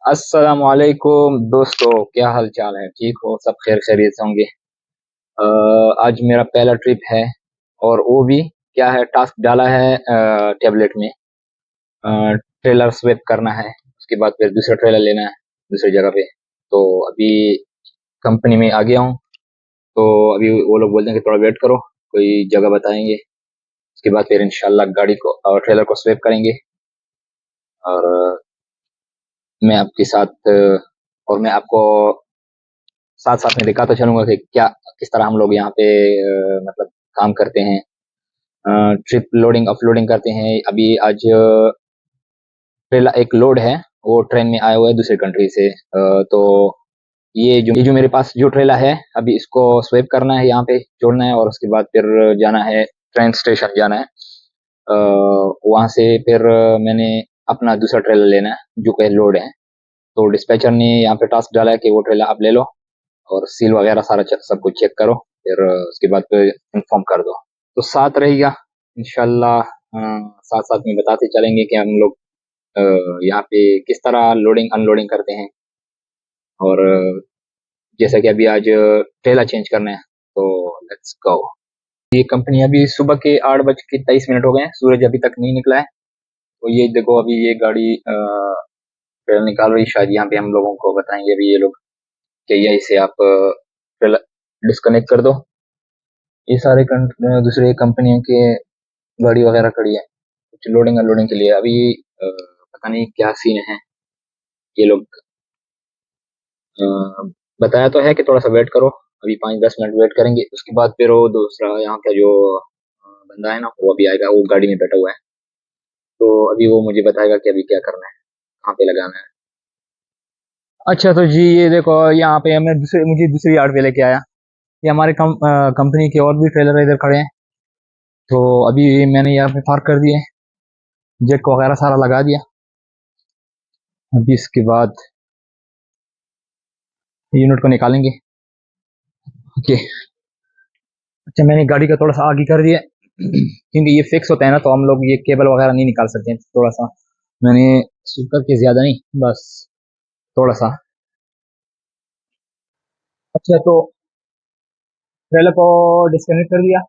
अस्सलामुअलैकुम दोस्तों, क्या हाल चाल है? ठीक हो? सब खैर खैरियत से होंगे। आज मेरा पहला ट्रिप है और वो भी क्या है, टास्क डाला है टैबलेट में। ट्रेलर स्वैप करना है, उसके बाद फिर दूसरा ट्रेलर लेना है दूसरी जगह पे। तो अभी कंपनी में आ गया हूँ। तो अभी वो लोग बोलते हैं कि थोड़ा वेट करो, कोई जगह बताएंगे। उसके बाद फिर इंशाल्लाह गाड़ी को और ट्रेलर को स्वैप करेंगे। और मैं आपके साथ और मैं आपको साथ साथ में दिखाता चलूंगा कि क्या किस तरह हम लोग यहाँ पे मतलब काम करते हैं। ट्रिप लोडिंग अपलोडिंग करते हैं। अभी आज पहला एक लोड है, वो ट्रेन में आया हुआ है दूसरी कंट्री से। तो ये जो मेरे पास जो ट्रेला है, अभी इसको स्वेप करना है, यहाँ पे जोड़ना है और उसके बाद फिर जाना है, ट्रेन स्टेशन जाना है। वहां से फिर मैंने अपना दूसरा ट्रेलर लेना है जो कि लोड है। तो डिस्पैचर ने यहाँ पे टास्क डाला है कि वो ट्रेलर आप ले लो और सील वगैरह सारा सब कुछ चेक करो, फिर उसके बाद फिर इन्फॉर्म कर दो। तो साथ रहेगा इंशाल्लाह। साथ साथ में बताते चलेंगे कि हम लोग यहाँ पे किस तरह लोडिंग अनलोडिंग करते हैं। और जैसा कि अभी आज ट्रेलर चेंज करना है, तो लेट्स गो। ये कंपनी अभी सुबह के 8:23 हो गए हैं, सूरज अभी तक नहीं निकला है। तो ये देखो, अभी ये गाड़ी ट्रेलर निकाल रही, शायद यहाँ पे हम लोगों को बताएंगे अभी ये लोग कि यहीं से आप ट्रेलर डिस्कनेक्ट कर दो। ये सारे दूसरे कंपनियों के गाड़ी वगैरह खड़ी है कुछ लोडिंग अनलोडिंग के लिए। अभी पता नहीं क्या सीन है। ये लोग अ, बताया तो है कि थोड़ा सा वेट करो, अभी 5-10 मिनट वेट करेंगे। उसके बाद फिर वो दूसरा यहाँ का जो बंदा है ना, वो अभी आएगा, वो गाड़ी में बैठा हुआ है। तो अभी वो मुझे बताएगा कि अभी क्या करना है, कहाँ पे लगाना है। अच्छा तो जी, ये देखो यहाँ पे मुझे दूसरी यार्ड पे लेके आया। ये हमारे कंपनी के और भी ट्रेलर इधर खड़े हैं। तो अभी मैंने यहाँ पे पार्क कर दिए, जैक वगैरह सारा लगा दिया। अभी इसके बाद यूनिट को निकालेंगे। ओके। अच्छा, मैंने गाड़ी का थोड़ा सा आगे कर दिया क्योंकि ये फिक्स होता है ना, तो हम लोग ये केबल वगैरह नहीं निकाल सकते हैं। थोड़ा सा मैंने स्विच करके, ज्यादा नहीं, बस थोड़ा सा। अच्छा तो ट्रेलर को डिस्कनेक्ट कर दिया।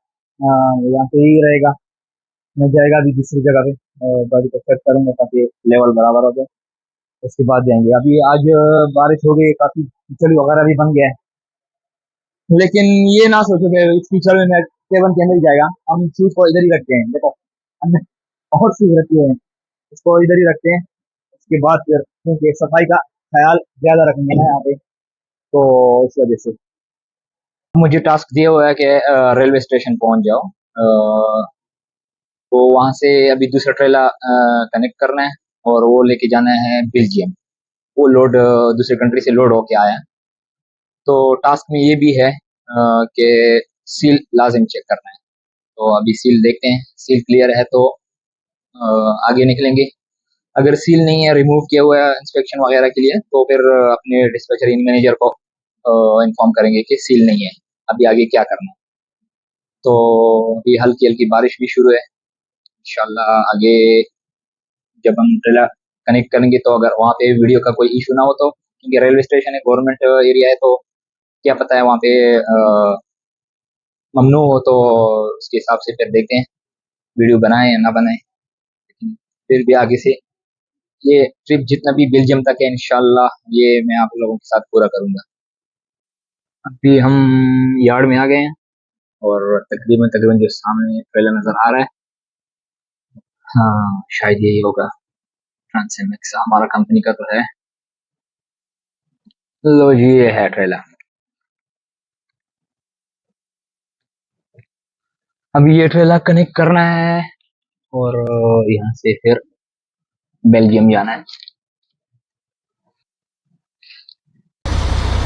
यहाँ पे ही रहेगा, मैं जाएगा अभी दूसरी जगह पे। गाड़ी को सेट करूंगा ताकि लेवल बराबर हो जाए। उसके बाद जाएंगे। अभी आज बारिश हो गई, काफी कीचड़ वगैरह भी बन गया है। लेकिन ये ना सोचो कि इस कीचड़ में मैं केबल के अंदर ही जाएगा। हम शूज को इधर ही रखते हैं, देखो हमने बहुत शूज रखे हुए हैं, इसको इधर ही रखते हैं। उसके बाद फिर क्योंकि सफाई का ख्याल ज्यादा रखेंगे ना यहाँ पे, तो इस वजह से मुझे टास्क दिया हुआ है कि रेलवे स्टेशन पहुंच जाओ। तो वहां से अभी दूसरा ट्रेला कनेक्ट करना है और वो लेके जाना है बेल्जियम। वो लोड दूसरी कंट्री से लोड होके आया है। तो टास्क में ये भी है कि सील लाजिम चेक करना है। तो अभी सील देखते हैं, सील क्लियर है तो आगे निकलेंगे। अगर सील नहीं है, रिमूव किया हुआ है इंस्पेक्शन वगैरह के लिए, तो फिर अपने डिस्पैचर इन मैनेजर को इन्फॉर्म करेंगे कि सील नहीं है, अभी आगे क्या करना है। तो अभी हल्की हल्की बारिश भी शुरू है। इंशाल्लाह आगे जब हम ट्रेलर कनेक्ट करेंगे, तो अगर वहाँ पे वीडियो का कोई इशू ना हो, तो क्योंकि रेलवे स्टेशन है, गवर्नमेंट एरिया है, तो क्या पता है वहाँ पे ममनू हो, तो उसके हिसाब से फिर देखते हैं वीडियो बनाए या ना बनाए। लेकिन फिर भी आगे से ये ट्रिप जितना भी बेल्जियम तक है, इंशाल्लाह ये मैं आप लोगों के साथ पूरा करूंगा। अभी हम यार्ड में आ गए हैं और तकरीबन तकरीबन जो सामने ट्रेलर नजर आ रहा है, हाँ शायद यही होगा। ट्रांसमिक्स हमारा कंपनी का तो है। लो जी, ये है ट्रेलर। अभी ये ट्रेलर कनेक्ट करना है और यहाँ से फिर बेल्जियम जाना है।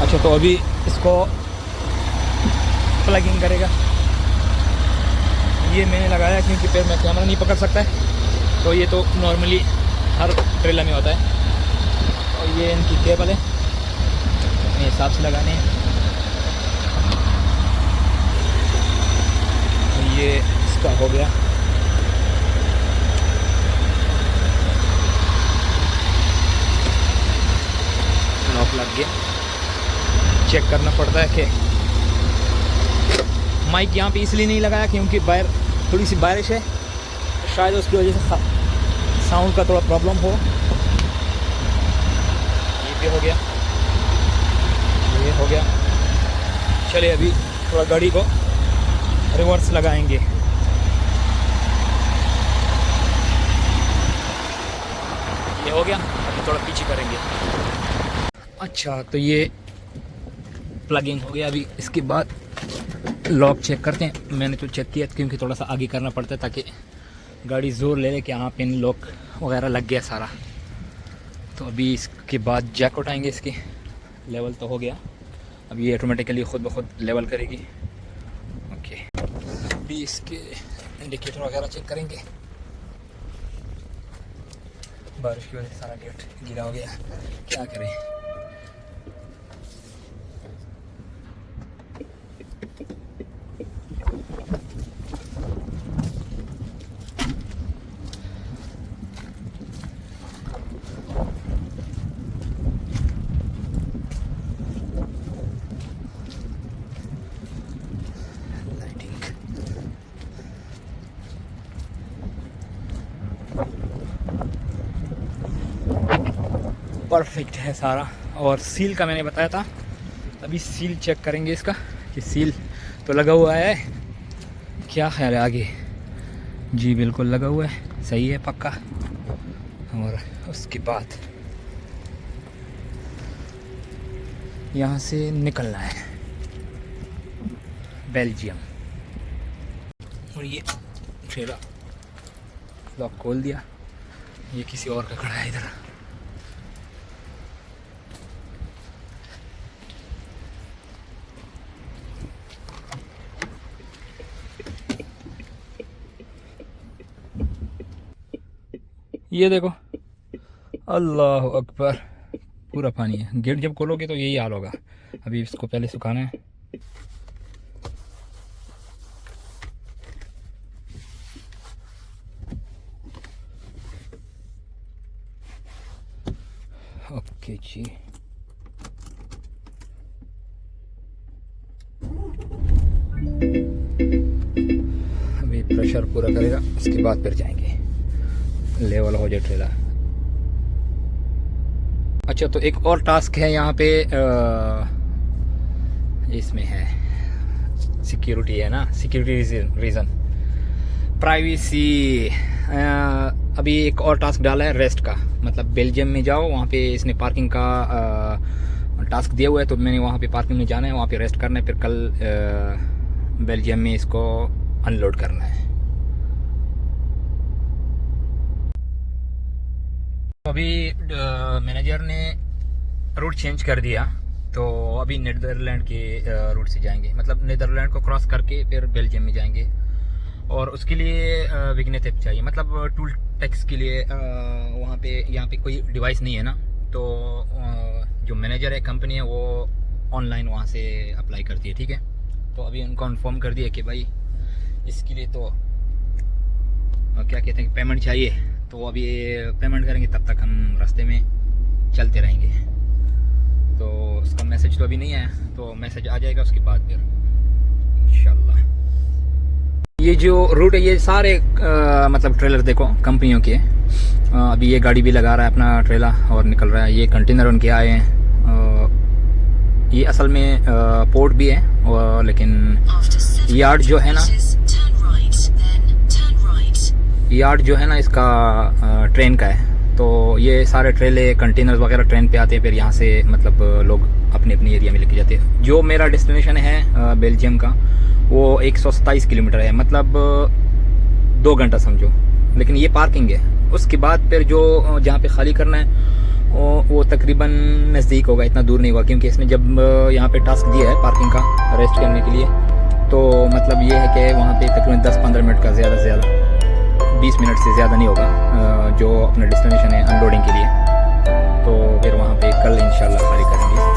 अच्छा तो अभी इसको प्लग इन करेगा। ये मैंने लगाया क्योंकि फिर मैं कैमरा नहीं पकड़ सकता है, तो ये तो नॉर्मली हर ट्रेलर में होता है। और ये इनकी केबल है, अपने हिसाब से लगाने हैं। तो ये इसका हो गया। लॉक लग गया। चेक करना पड़ता है कि माइक यहाँ पे इसलिए नहीं लगाया क्योंकि बाहर थोड़ी सी बारिश है, शायद उसकी वजह से साउंड का थोड़ा प्रॉब्लम हो। ये भी हो गया, ये हो गया। चलिए अभी थोड़ा गाड़ी को रिवर्स लगाएंगे। ये हो गया, अभी थोड़ा पीछे करेंगे। अच्छा, तो ये प्लगिंग हो गया। अभी इसके बाद लॉक चेक करते हैं। मैंने तो चेक किया क्योंकि थोड़ा सा आगे करना पड़ता है ताकि गाड़ी जोर ले ले कि हाँ पिन लॉक वगैरह लग गया सारा। तो अभी इसके बाद जैक उठाएंगे। इसकी लेवल तो हो गया, अब ये ऑटोमेटिकली ख़ुद ब खुद लेवल करेगी। ओके, अभी इसके इंडिकेटर वगैरह चेक करेंगे। बारिश की वजह से सारा गेट गीला हो गया, क्या करें। परफेक्ट है सारा। और सील का मैंने बताया था, अभी सील चेक करेंगे इसका कि सील तो लगा हुआ है। क्या ख्याल है आगे? जी बिल्कुल लगा हुआ है, सही है पक्का। और उसके बाद यहाँ से निकलना है बेल्जियम। और ये ट्रेलर लॉक खोल दिया, ये किसी और का खड़ा है इधर। ये देखो, अल्लाह अकबर, पूरा पानी है। गेट जब खोलोगे तो यही हाल होगा। अभी इसको पहले सुखाना है। ओके जी, अभी प्रेशर पूरा करेगा, इसके बाद फिर जाएंगे, लेवल हो जाए ट्रेलर। अच्छा, तो एक और टास्क है यहाँ पे, इसमें है सिक्योरिटी है ना, सिक्योरिटी रीज़न, प्राइवेसी। अभी एक और टास्क डाला है रेस्ट का, मतलब बेल्जियम में जाओ, वहाँ पे इसने पार्किंग का टास्क दिया हुआ है, तो मैंने वहाँ पे पार्किंग में जाना है, वहाँ पे रेस्ट करना है, फिर कल बेल्जियम में इसको अनलोड करना है। अभी मैनेजर ने रूट चेंज कर दिया, तो अभी नीदरलैंड के रूट से जाएंगे, मतलब नीदरलैंड को क्रॉस करके फिर बेल्जियम में जाएंगे। और उसके लिए विग्नेटिव चाहिए, मतलब टूल टैक्स के लिए। वहाँ पे यहाँ पे कोई डिवाइस नहीं है ना, तो जो मैनेजर है कंपनी है वो ऑनलाइन वहाँ से अप्लाई करती है, ठीक है। तो अभी उनको इन्फॉर्म कर दिया कि भाई इसके लिए तो क्या कहते हैं, पेमेंट चाहिए, तो अभी पेमेंट करेंगे, तब तक हम रास्ते में चलते रहेंगे। तो उसका मैसेज तो अभी नहीं आया, तो मैसेज आ जाएगा उसके बाद फिर इंशाल्लाह। ये जो रूट है, ये सारे मतलब ट्रेलर देखो कंपनियों के। अभी ये गाड़ी भी लगा रहा है अपना ट्रेलर और निकल रहा है। ये कंटेनर उनके आए हैं। ये असल में पोर्ट भी है, और लेकिन यार्ड जो है ना, यार्ड जो है ना इसका ट्रेन का है। तो ये सारे ट्रेले कंटेनर्स वगैरह ट्रेन पे आते हैं, फिर यहाँ से मतलब लोग अपने अपने एरिया में लेके जाते हैं। जो मेरा डेस्टिनेशन है बेल्जियम का, वो 127 किलोमीटर है, मतलब 2 घंटा समझो। लेकिन ये पार्किंग है, उसके बाद फिर जो जहाँ पे खाली करना है वो तकरीबन नज़दीक होगा, इतना दूर नहीं होगा, क्योंकि इसने जब यहाँ पे टास्क दिया है पार्किंग का रेस्ट करने के लिए, तो मतलब ये है कि वहाँ पे तकरीबन 10-15 मिनट का, ज़्यादा से ज़्यादा 20 मिनट से ज़्यादा नहीं होगा, जो अपना डेस्टिनेशन है अनलोडिंग के लिए। तो फिर वहाँ पे कल इंशाल्लाह खाली करेंगे।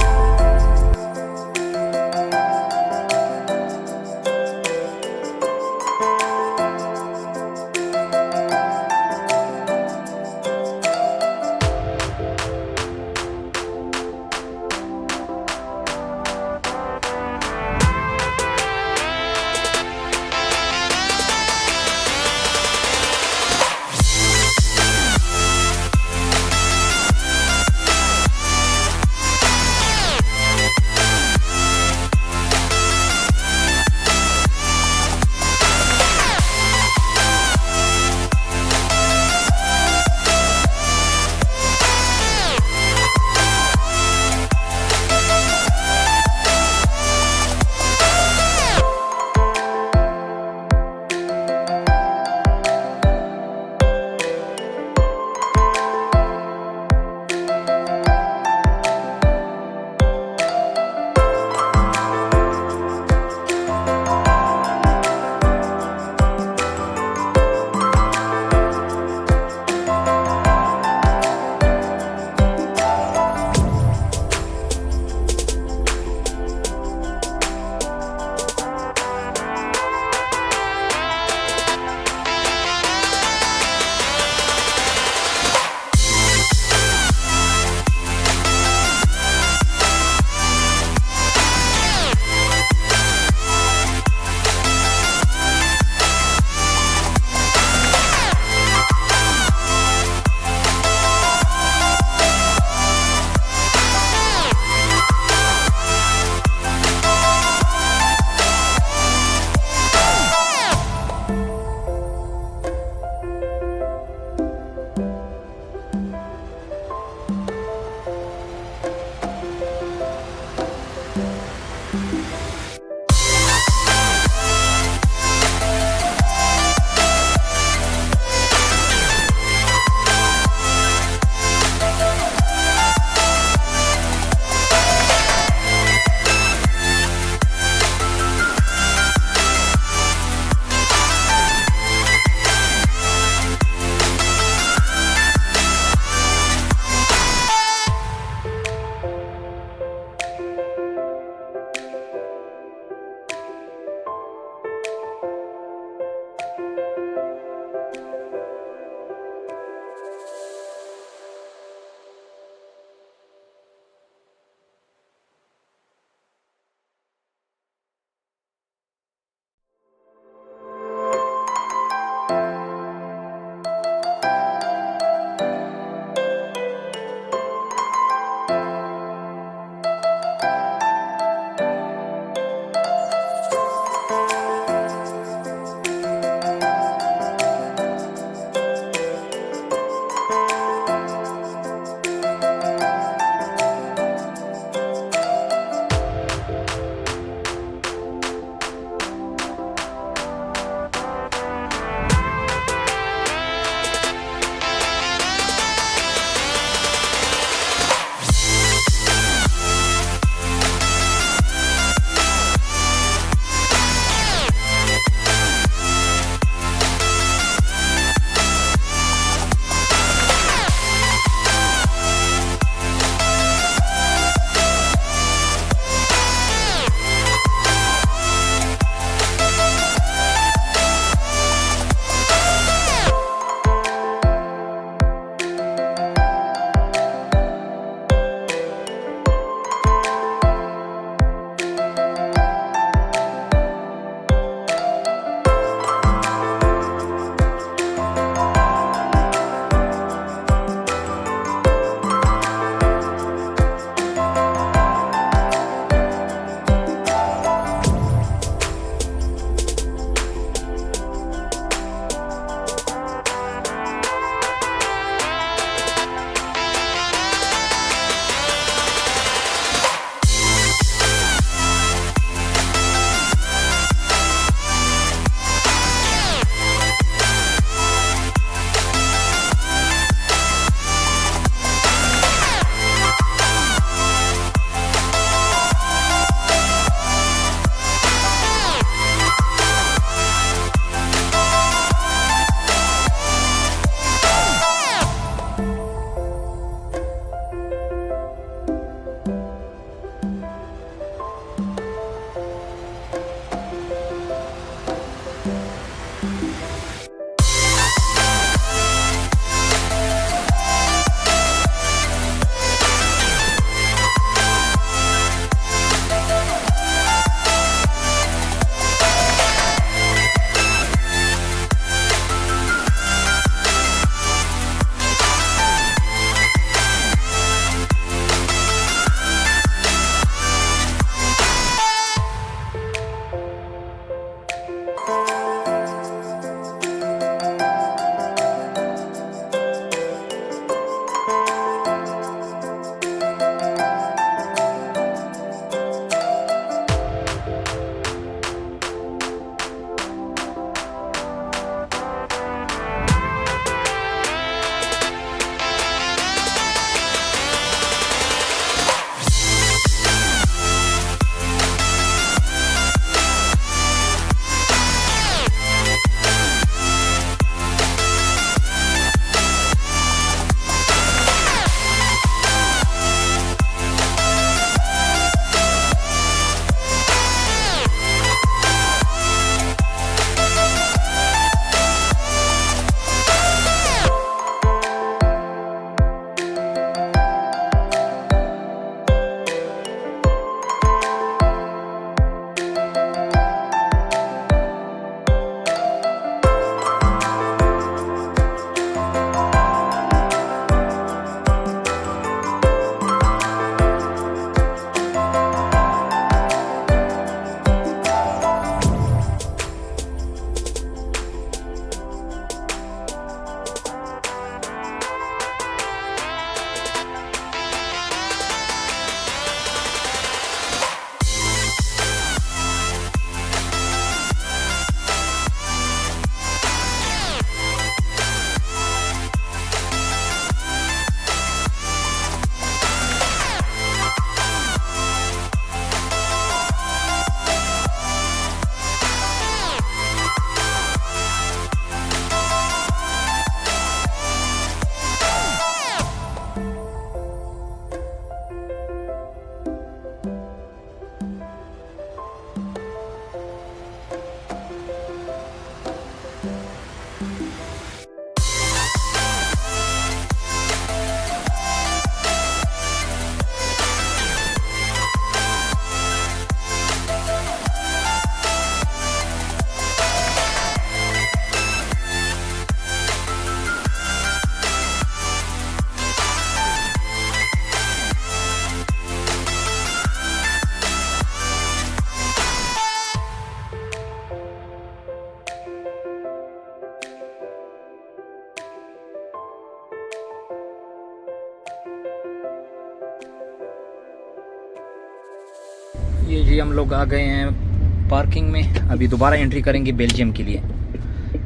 ये जी हम लोग आ गए हैं पार्किंग में, अभी दोबारा एंट्री करेंगे बेल्जियम के लिए।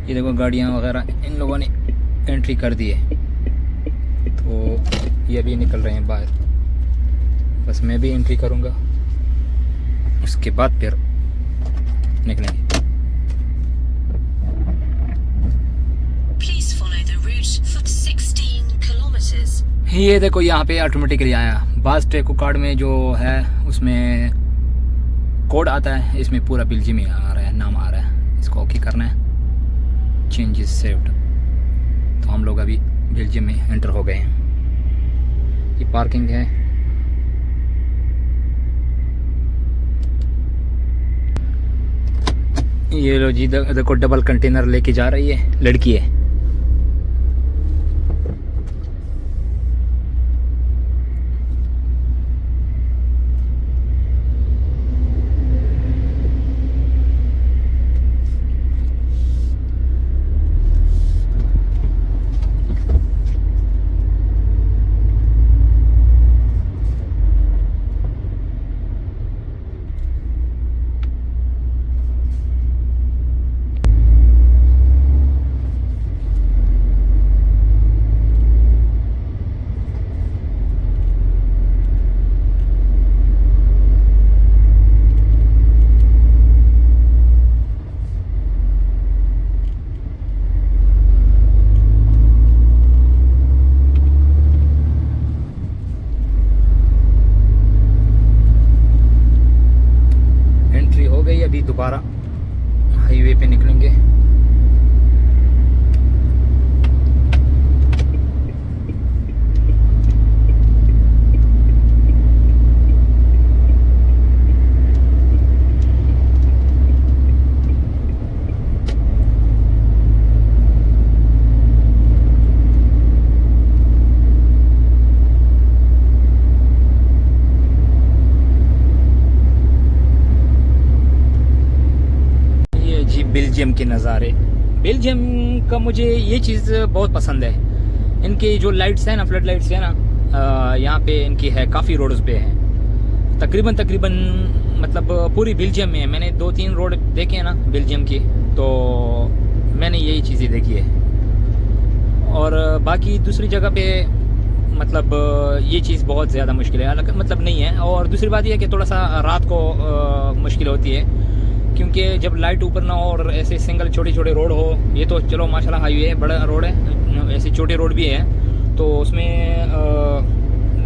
ये देखो गाड़ियाँ वगैरह इन लोगों ने एंट्री कर दी है, तो ये अभी निकल रहे हैं बाहर। बस मैं भी एंट्री करूँगा, उसके बाद फिर निकलेंगे। ये देखो यहाँ पे ऑटोमेटिकली आया। बास टेको कार्ड में जो है उसमें कोड आता है, इसमें पूरा बेल्जियम ही आ रहा है, नाम आ रहा है। इसको ओके करना है, चेंजेस सेव्ड। तो हम लोग अभी बेल्जियम में एंटर हो गए हैं। ये पार्किंग है। ये लो जी, देखो डबल कंटेनर लेके जा रही है, लड़की है। अभी दोबारा हाईवे पे निकलेंगे। बेल्जियम के नज़ारे। बेल्जियम का मुझे ये चीज़ बहुत पसंद है, इनकी जो लाइट्स हैं ना, फ्लड लाइट्स है ना, यहाँ पे इनकी है, काफ़ी रोड्स पे है। तकरीबन मतलब पूरी बेल्जियम में है। मैंने 2-3 रोड देखे हैं ना बेल्जियम की, तो मैंने यही चीज़ें देखी है। और बाकी दूसरी जगह पे मतलब ये चीज़ बहुत ज़्यादा मुश्किल है, अलग मतलब नहीं है। और दूसरी बात यह है कि थोड़ा सा रात को मुश्किल होती है, क्योंकि जब लाइट ऊपर ना हो और ऐसे सिंगल छोटे छोटे रोड हो। ये तो चलो माशाल्लाह हाईवे है, बड़ा रोड है, ऐसे छोटे रोड भी है, तो उसमें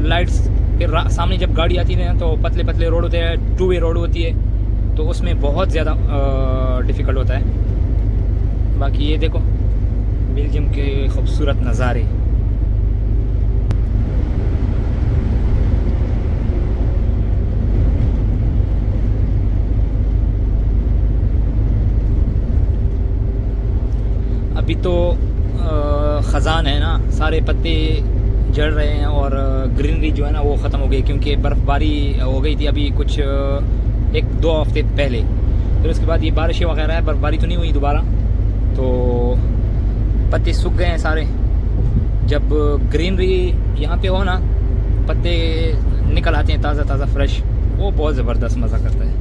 लाइट्स फिर सामने जब गाड़ी आती है तो पतले पतले रोड होते हैं, 2 वे रोड होती है, तो उसमें बहुत ज़्यादा डिफ़िकल्ट होता है। बाकी ये देखो बेल्जियम के खूबसूरत नज़ारे। अभी तो ख़ज़ान है ना, सारे पत्ते जड़ रहे हैं और ग्रीनरी जो है ना वो ख़त्म हो गई, क्योंकि बर्फ़बारी हो गई थी अभी कुछ 1-2 हफ्ते पहले। फिर उसके बाद ये बारिशें वगैरह है, बर्फ़बारी तो नहीं हुई दोबारा, तो पत्ते सूख गए हैं सारे। जब ग्रीनरी यहाँ पे हो ना, पत्ते निकल आते हैं ताज़ा ताज़ा फ्रेश, वो बहुत ज़बरदस्त मज़ा करता है।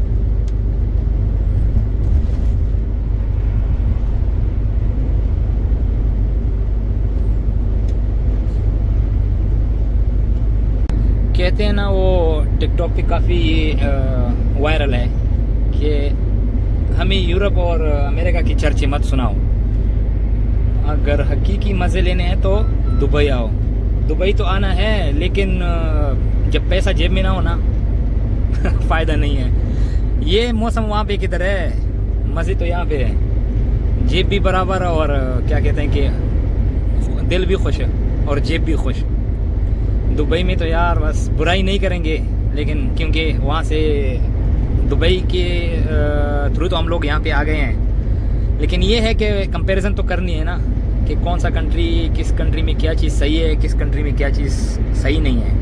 कहते हैं ना, वो टिकटॉक पे काफ़ी वायरल है कि हमें यूरोप और अमेरिका की चर्चे मत सुनाओ, अगर हकीकी मज़े लेने हैं तो दुबई आओ। दुबई तो आना है, लेकिन जब पैसा जेब में ना हो ना फ़ायदा नहीं है। ये मौसम वहाँ पे किधर है, मज़े तो यहाँ पे है। जेब भी बराबर और क्या कहते हैं कि दिल भी खुश है और जेब भी खुश। दुबई में तो यार बस बुराई नहीं करेंगे, लेकिन क्योंकि वहाँ से दुबई के थ्रू तो हम लोग यहाँ पे आ गए हैं। लेकिन ये है कि कंपैरिजन तो करनी है ना, कि कौन सा कंट्री, किस कंट्री में क्या चीज़ सही है, किस कंट्री में क्या चीज़ सही नहीं है।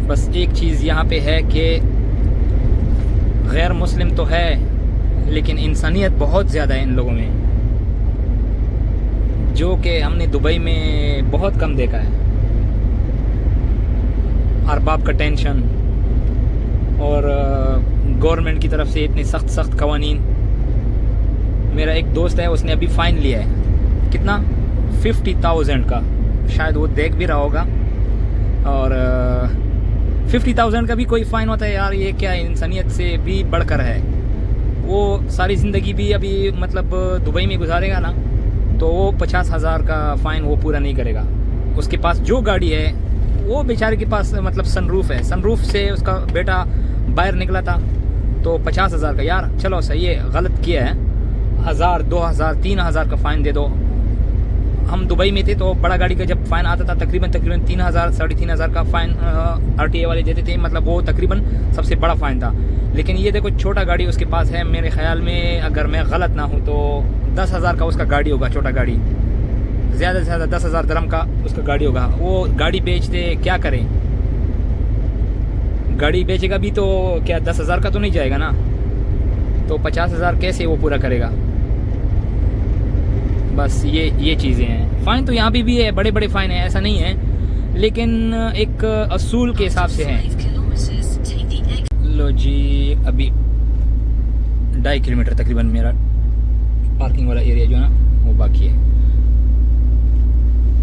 बस एक चीज़ यहाँ पे है कि गैर मुस्लिम तो है, लेकिन इंसानियत बहुत ज़्यादा है इन लोगों में, जो कि हमने दुबई में बहुत कम देखा है। अरबाब का टेंशन और गवर्नमेंट की तरफ से इतने सख्त कवानीन। मेरा एक दोस्त है, उसने अभी फ़ाइन लिया है, कितना 50,000 का, शायद वो देख भी रहा होगा। और 50,000 का भी कोई फ़ाइन होता है यार, ये क्या इंसानियत से भी बढ़कर है। वो सारी ज़िंदगी भी अभी मतलब दुबई में गुजारेगा ना, तो वो 50,000 का फ़ाइन वो पूरा नहीं करेगा। उसके पास जो गाड़ी है वो बेचारे के पास मतलब सनरूफ है, सनरूफ से उसका बेटा बाहर निकला था, तो 50,000 का। यार चलो सही है, गलत किया है, 1,000 2,000 3,000 का फ़ाइन दे दो। हम दुबई में थे तो बड़ा गाड़ी का जब फ़ाइन आता था तकरीबन 3,000 3,500 का फ़ाइन RTA वाले देते थे, मतलब वो तकरीबन सबसे बड़ा फ़ाइन था। लेकिन ये देखो छोटा गाड़ी उसके पास है, मेरे ख्याल में अगर मैं गलत ना हूँ तो 10,000 का उसका गाड़ी होगा, छोटा गाड़ी, ज़्यादा से ज़्यादा 10,000 दिरहम का उसका गाड़ी होगा। वो गाड़ी बेच दे, क्या करें, गाड़ी बेचेगा भी तो क्या 10,000 का तो नहीं जाएगा ना, तो 50,000 कैसे वो पूरा करेगा। बस ये चीज़ें हैं। फ़ाइन तो यहाँ भी है, बड़े बड़े फ़ाइन है, ऐसा नहीं है, लेकिन एक असूल के हिसाब से है। लो जी, अभी 2.5 किलोमीटर तकरीबन मेरा पार्किंग वाला एरिया जो है ना वो बाकी है,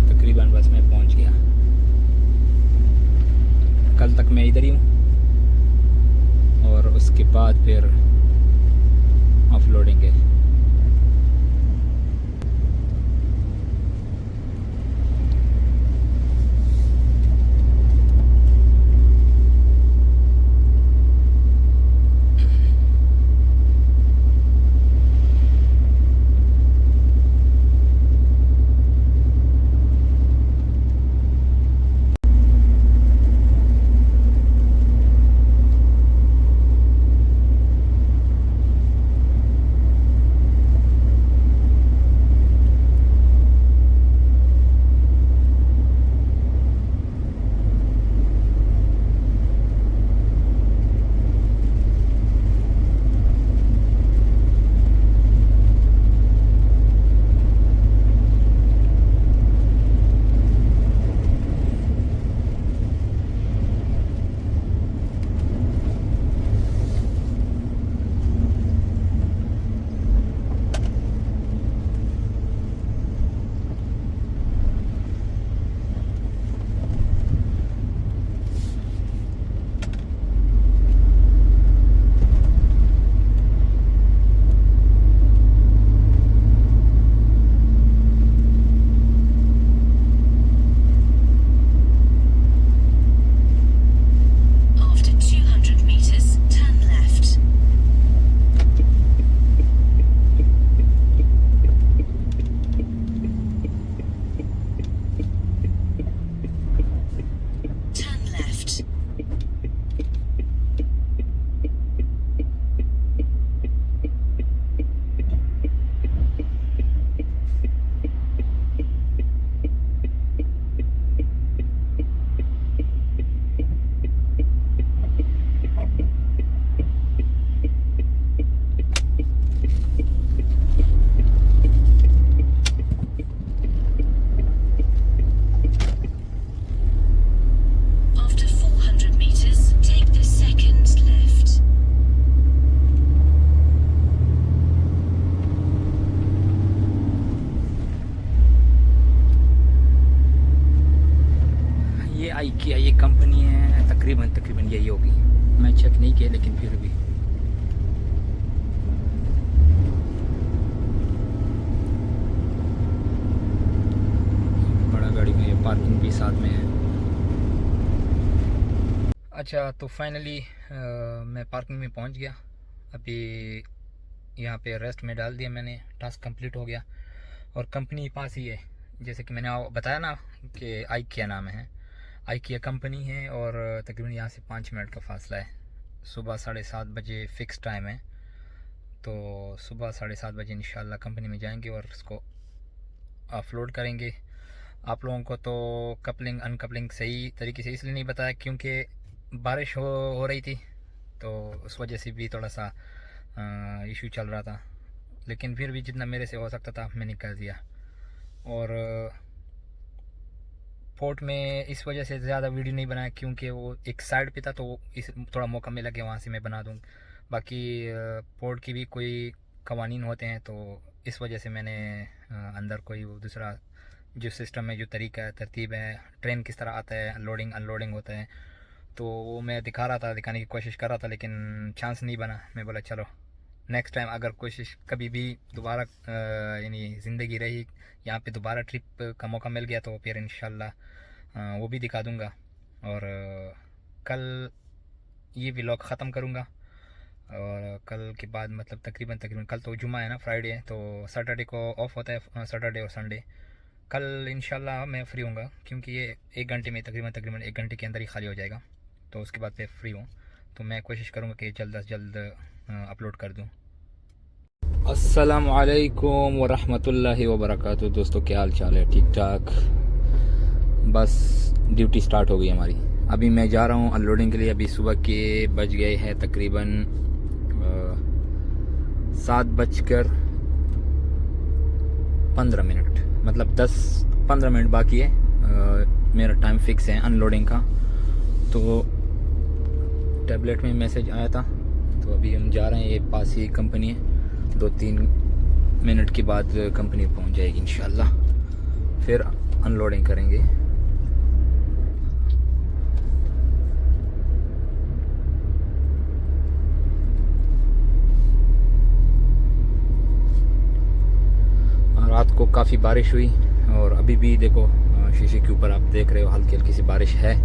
तकरीबन बस मैं पहुँच गया। कल तक मैं इधर ही हूँ और उसके बाद फिर ऑफलोडिंग है। IKEA ये कंपनी है, तकरीबन यही होगी, मैं चेक नहीं किया लेकिन फिर भी। बड़ा गाड़ी में ये पार्किंग भी साथ में है। अच्छा तो फाइनली मैं पार्किंग में पहुंच गया। अभी यहाँ पे रेस्ट में डाल दिया मैंने, टास्क कंप्लीट हो गया और कंपनी पास ही है, जैसे कि मैंने बताया ना कि IKEA नाम है, IKEA कंपनी है और तकरीबन यहाँ से 5 मिनट का फासला है। सुबह 7:30 बजे फ़िक्स टाइम है, तो सुबह 7:30 बजे इंशाल्लाह कंपनी में जाएंगे और इसको अपलोड करेंगे। आप लोगों को तो कपलिंग अनकपलिंग सही तरीके से इसलिए नहीं बताया क्योंकि बारिश हो रही थी, तो उस वजह से भी थोड़ा सा इशू चल रहा था, लेकिन फिर भी जितना मेरे से हो सकता था मैंने कर दिया। और पोर्ट में इस वजह से ज़्यादा वीडियो नहीं बनाया क्योंकि वो एक साइड पे था, तो इस थोड़ा मौका मिला कि वहाँ से मैं बना दूँ। बाकी पोर्ट की भी कोई कवानीन होते हैं, तो इस वजह से मैंने अंदर कोई वो दूसरा जो सिस्टम है, जो तरीका है, तरतीब है, ट्रेन किस तरह आता है, लोडिंग अनलोडिंग होता है, तो वो मैं दिखाने की कोशिश कर रहा था, लेकिन चांस नहीं बना। मैं बोला चलो नेक्स्ट टाइम अगर कोशिश कभी भी दोबारा यानी ज़िंदगी रही, यहाँ पे दोबारा ट्रिप का मौका मिल गया, तो फिर इंशाल्लाह वो भी दिखा दूँगा। और कल ये व्लॉग ख़त्म करूँगा, और कल के बाद मतलब तकरीबन कल तो जुमा है ना, फ्राइडे है, तो सैटरडे को ऑफ होता है, सैटरडे और संडे। कल इंशाल्लाह मैं फ्री हूँगा क्योंकि ये 1 घंटे में तकरीबन 1 घंटे के अंदर ही खाली हो जाएगा, तो उसके बाद फिर फ्री हूँ। तो मैं कोशिश करूँगा कि जल्द से जल्द अपलोड कर दूँ। अस्सलामु अलैकुम वरहमतुल्लाहि वबरकातुहू। दोस्तों क्या हाल चाल है? ठीक ठाक। बस ड्यूटी स्टार्ट हो गई हमारी। अभी मैं जा रहा हूँ अनलोडिंग के लिए। अभी सुबह के बज गए हैं तकरीबन 7:15, मतलब 10-15 मिनट बाकी है। मेरा टाइम फिक्स है अनलोडिंग का। तो टैबलेट में मैसेज आया था, तो अभी हम जा रहे हैं। ये पास ही कंपनी है, 2-3 मिनट के बाद कंपनी पहुंच जाएगी इंशाल्लाह, फिर अनलोडिंग करेंगे। रात को काफ़ी बारिश हुई और अभी भी देखो शीशे के ऊपर आप देख रहे हो हल्की हल्की सी बारिश है।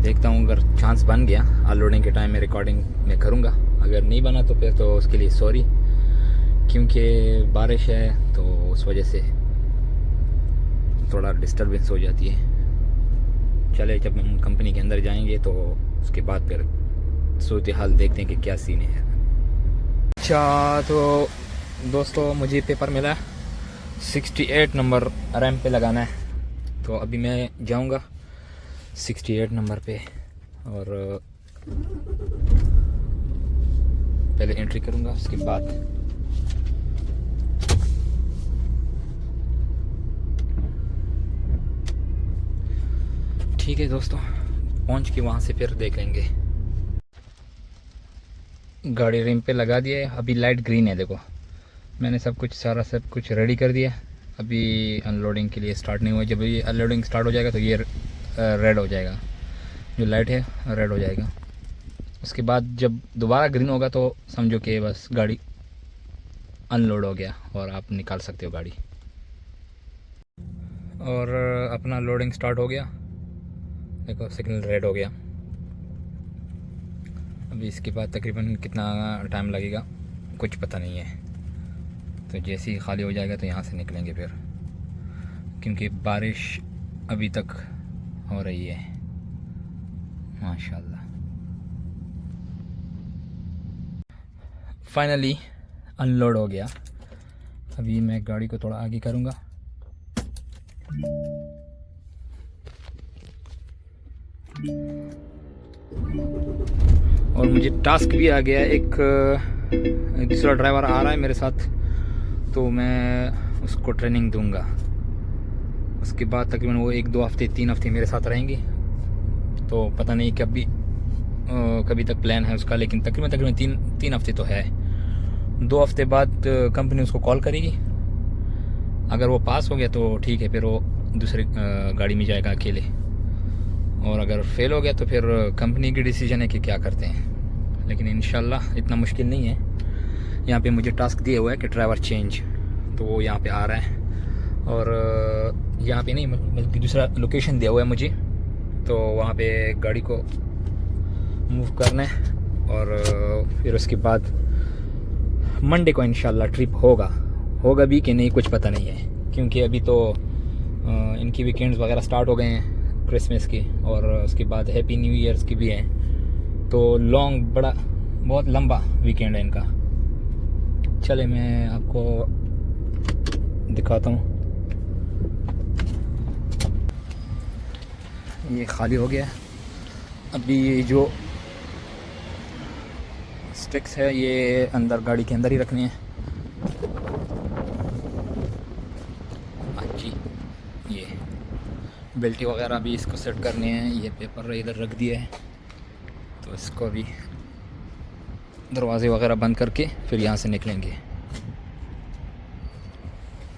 देखता हूँ अगर चांस बन गया अनलोडिंग के टाइम में रिकॉर्डिंग में करूँगा, अगर नहीं बना तो फिर तो उसके लिए सॉरी, क्योंकि बारिश है तो उस वजह से थोड़ा डिस्टर्बेंस हो जाती है। चले जब हम कंपनी के अंदर जाएंगे तो उसके बाद फिर सूरत हाल देखते हैं कि क्या सीन है। अच्छा तो दोस्तों मुझे पेपर मिला 68 नंबर रैंप पे लगाना है, तो अभी मैं जाऊंगा 68 नंबर पे और पहले एंट्री करूंगा, उसके बाद ठीक है दोस्तों, पहुंच के वहां से फिर देख लेंगे। गाड़ी रैंप पे लगा दिया है, अभी लाइट ग्रीन है। देखो मैंने सब कुछ रेडी कर दिया। अभी अनलोडिंग के लिए स्टार्ट नहीं हुआ। जब ये अनलोडिंग स्टार्ट हो जाएगा तो ये रेड हो जाएगा, जो लाइट है रेड हो जाएगा। उसके बाद जब दोबारा ग्रीन होगा तो समझो कि बस गाड़ी अनलोड हो गया और आप निकाल सकते हो गाड़ी। और अपना लोडिंग स्टार्ट हो गया, देखो सिग्नल रेड हो गया। अभी इसके बाद तकरीबन कितना टाइम लगेगा कुछ पता नहीं है, तो जैसे ही खाली हो जाएगा तो यहाँ से निकलेंगे फिर, क्योंकि बारिश अभी तक हो रही है माशाल्लाह। फाइनली अनलोड हो गया। अभी मैं गाड़ी को थोड़ा आगे करूँगा। और मुझे टास्क भी आ गया, एक दूसरा ड्राइवर आ रहा है मेरे साथ, तो मैं उसको ट्रेनिंग दूंगा। उसके बाद तकरीबन वो 1-2 हफ्ते 3 हफ्ते मेरे साथ रहेंगी, तो पता नहीं कभी तक प्लान है उसका, लेकिन तकरीबन 3 हफ्ते तो है। 2 हफ्ते बाद कंपनी उसको कॉल करेगी। अगर वो पास हो गया तो ठीक है, फिर वो दूसरी गाड़ी में जाएगा अकेले, और अगर फेल हो गया तो फिर कंपनी की डिसीजन है कि क्या करते हैं। लेकिन इंशाल्लाह इतना मुश्किल नहीं है। यहाँ पे मुझे टास्क दिया हुआ है कि ड्राइवर चेंज, तो वो यहाँ पे आ रहा है। और यहाँ पे नहीं बल्कि दूसरा लोकेशन दिया हुआ है मुझे, तो वहाँ पे गाड़ी को मूव करना है। और फिर उसके बाद मंडे को इंशाल्लाह ट्रिप होगा भी कि नहीं कुछ पता नहीं है, क्योंकि अभी तो इनकी वीकेंड्स वगैरह स्टार्ट हो गए हैं क्रिसमस की, और उसके बाद हैप्पी न्यू ईयर्स की भी हैं, तो बहुत लंबा वीकेंड है इनका। चले मैं आपको दिखाता हूँ। ये खाली हो गया। अभी ये जो स्टिक्स है ये अंदर गाड़ी के अंदर ही रखने हैं। हाँ जी, ये बेल्टी वगैरह भी इसको सेट करने हैं। ये पेपर इधर रख दिया है, तो इसको भी दरवाज़े वगैरह बंद करके फिर यहाँ से निकलेंगे।